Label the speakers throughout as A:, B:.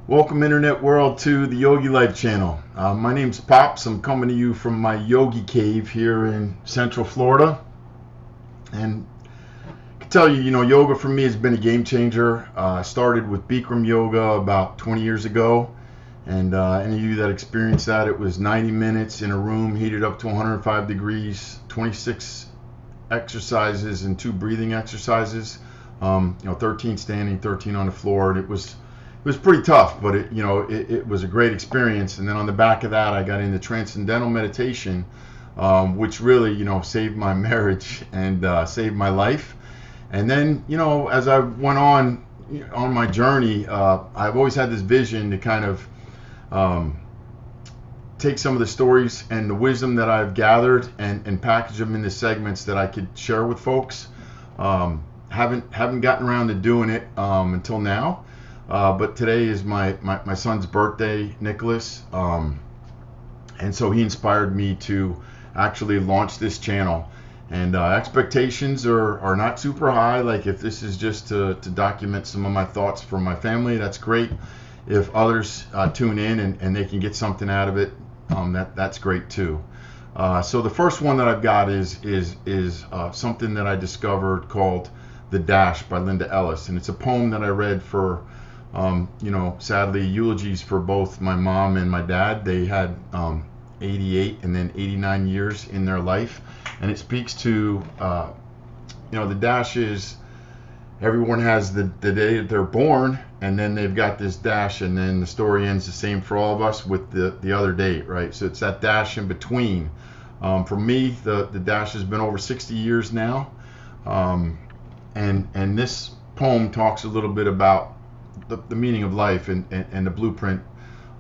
A: Welcome, internet world, to the YogiLife Channel. My name's Pops. I'm coming to you from my yogi cave here in Central Florida. And I can tell you, yoga for me has been a game changer. I started with Bikram yoga about 20 years ago. And any of you that experienced that, it was 90 minutes in a room heated up to 105 degrees, 26 exercises and 2 breathing exercises. 13 standing, 13 on the floor. And it was pretty tough, but it was a great experience. And then on the back of that, I got into transcendental meditation, which really, saved my marriage and saved my life. And then, as I went on my journey, I've always had this vision to kind of take some of the stories and the wisdom that I've gathered and package them into segments that I could share with folks. Haven't gotten around to doing it until now. But today is my son's birthday, Nicholas, and so he inspired me to actually launch this channel. And expectations are not super high. Like, if this is just to document some of my thoughts from my family, that's great. If others tune in and they can get something out of it, that's great too. So the first one that I've got is something that I discovered called "The Dash" by Linda Ellis, and it's a poem that I read for sadly, eulogies for both my mom and my dad. They had 88 and then 89 years in their life, and it speaks to the dash is everyone has the day that they're born, and then they've got this dash, and then the story ends the same for all of us with the other date, right? So it's that dash in between. For me, the dash has been over 60 years now, and this poem talks a little bit about the meaning of life and the blueprint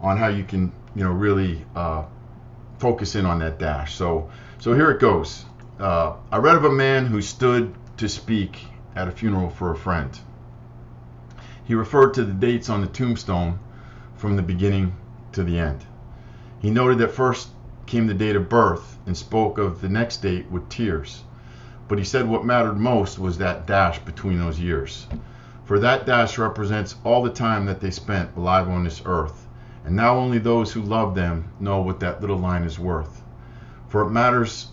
A: on how you can really focus in on that dash. So here it goes. I read of a man who stood to speak at a funeral for a friend. He referred to the dates on the tombstone from the beginning to the end. He noted that first came the date of birth and spoke of the next date with tears. But he said what mattered most was that dash between those years. For that dash represents all the time that they spent alive on this earth, and now only those who love them know what that little line is worth. For it matters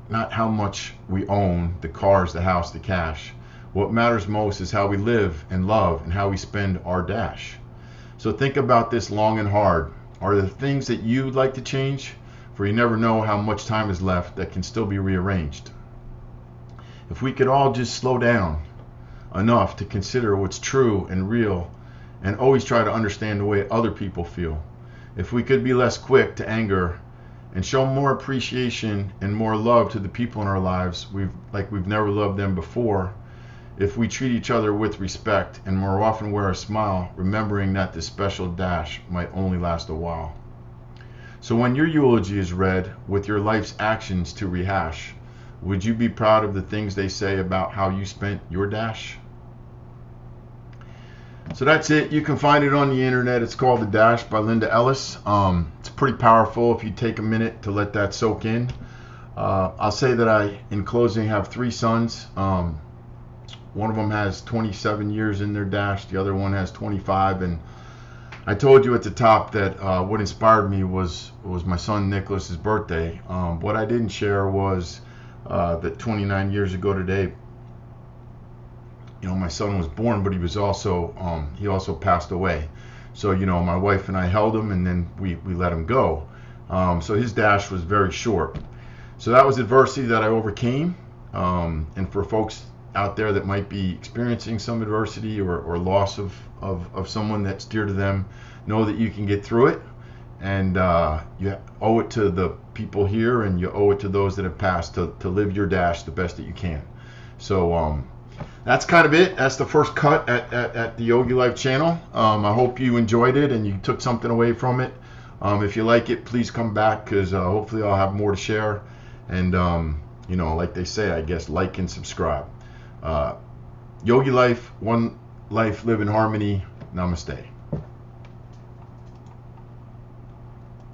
A: not how much we own, the cars, the house, the cash. What matters most is how we live and love and how we spend our dash. So think about this long and hard. Are there things that you'd like to change? For you never know how much time is left that can still be rearranged. If we could all just slow down enough to consider what's true and real, and always try to understand the way other people feel. If we could be less quick to anger and show more appreciation and more love to the people in our lives we've never loved them before. If we treat each other with respect and more often wear a smile, remembering that this special dash might only last a while. So when your eulogy is read with your life's actions to rehash, would you be proud of the things they say about how you spent your dash? So that's it. You can find it on the internet. It's called The Dash by Linda Ellis. It's pretty powerful if you take a minute to let that soak in. I'll say that I, in closing, have 3 sons. One of them has 27 years in their dash. The other one has 25. And I told you at the top that what inspired me was my son Nicholas's birthday. What I didn't share was that 29 years ago today, my son was born, but he also passed away. So my wife and I held him, and then we let him go. So his dash was very short. So that was adversity that I overcame. And for folks out there that might be experiencing some adversity or loss of someone that's dear to them, know that you can get through it. And you owe it to the people here, and you owe it to those that have passed to live your dash the best that you can. So that's kind of it. That's the first cut at the YogiLife Channel. I hope you enjoyed it and you took something away from it. If you like it, please come back, because hopefully I'll have more to share. And like they say, I guess, like and subscribe. Yogi Life, one life, live in harmony. Namaste.